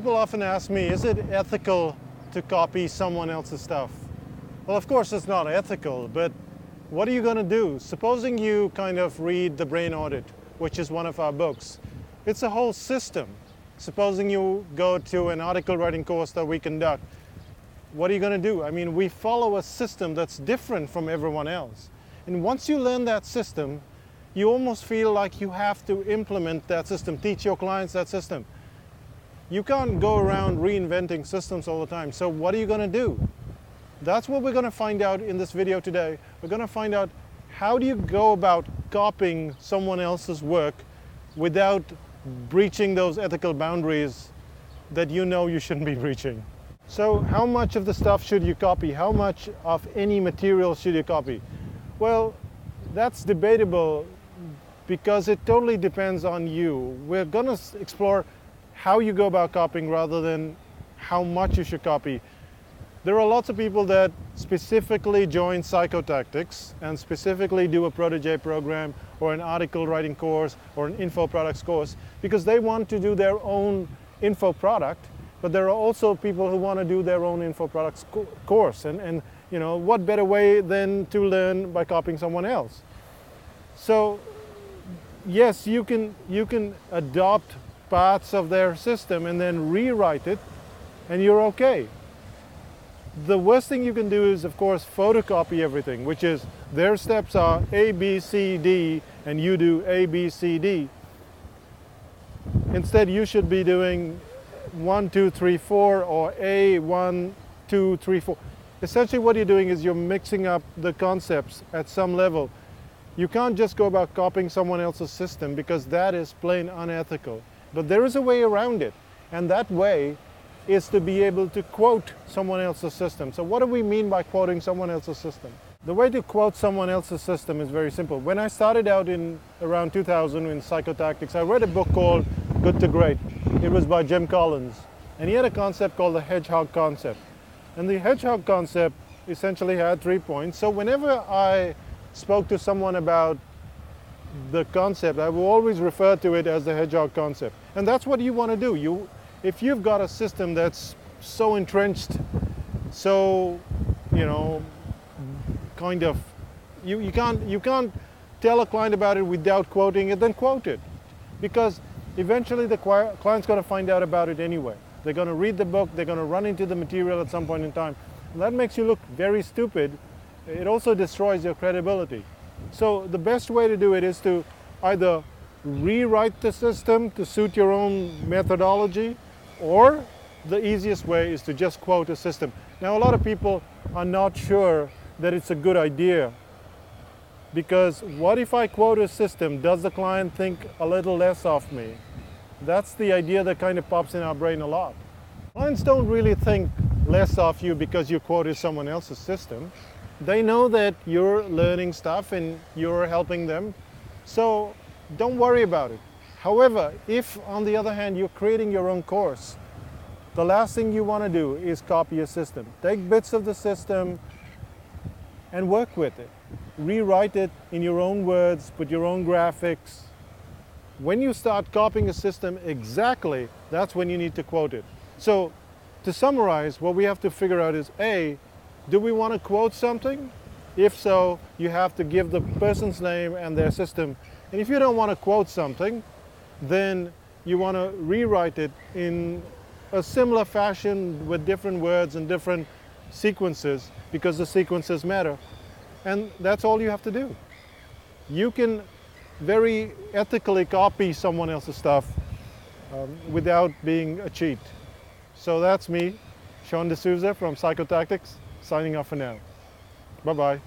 People often ask me, is it ethical to copy someone else's stuff? Well, of course it's not ethical, but what are you going to do? Supposing you kind of read The Brain Audit, which is one of our books. It's a whole system. Supposing you go to an article writing course that we conduct, what are you going to do? I mean, we follow a system that's different from everyone else. And once you learn that system, you almost feel like you have to implement that system, teach your clients that system. You can't go around reinventing systems all the time. So what are you going to do? That's what we're going to find out in this video today. We're going to find out how do you go about copying someone else's work without breaching those ethical boundaries that you know you shouldn't be breaching. So how much of the stuff should you copy? How much of any material should you copy? Well, that's debatable because it totally depends on you. We're going to explore how you go about copying rather than how much you should copy. There are lots of people that specifically join psychotactics and specifically do a protege program or an article writing course or an info products course because they want to do their own info product, but there are also people who want to do their own info products course. And you know, what better way than to learn by copying someone else? So yes, you can adopt parts of their system and then rewrite it, and you're okay. The worst thing you can do is, of course, photocopy everything, which is their steps are A, B, C, D, and you do A, B, C, D. Instead, you should be doing 1, 2, 3, 4, or A, 1, 2, 3, 4. Essentially, what you're doing is you're mixing up the concepts at some level. You can't just go about copying someone else's system because that is plain unethical. But there is a way around it, and that way is to be able to quote someone else's system. So what do we mean by quoting someone else's system? The way to quote someone else's system is very simple. When I started out in around 2000 in psychotactics, I read a book called Good to Great. It was by Jim Collins, and he had a concept called the Hedgehog Concept. And the Hedgehog Concept essentially had 3 points. So whenever I spoke to someone about the concept, I will always refer to it as the Hedgehog Concept. And that's what you want to do. If you've got a system that's so entrenched, so, you know, kind of, you can't tell a client about it without quoting it, then quote it. Because eventually the client's going to find out about it anyway. They're going to read the book, they're going to run into the material at some point in time. And that makes you look very stupid. It also destroys your credibility. So the best way to do it is to either rewrite the system to suit your own methodology, or the easiest way is to just quote a system. Now, a lot of people are not sure that it's a good idea, because what if I quote a system? Does the client think a little less of me? That's the idea that kind of pops in our brain a lot. Clients don't really think less of you because you quoted someone else's system. They know that you're learning stuff and you're helping them, so don't worry about it. However, if on the other hand you're creating your own course, the last thing you want to do is copy a system. Take bits of the system and work with it. Rewrite it in your own words, put your own graphics. When you start copying a system exactly, that's when you need to quote it. So to summarize, what we have to figure out is A, do we want to quote something? If so, you have to give the person's name and their system. And if you don't want to quote something, then you want to rewrite it in a similar fashion with different words and different sequences, because the sequences matter. And that's all you have to do. You can very ethically copy someone else's stuff without being a cheat. So that's me, Sean D'Souza from Psychotactics, signing off for now. Bye-bye.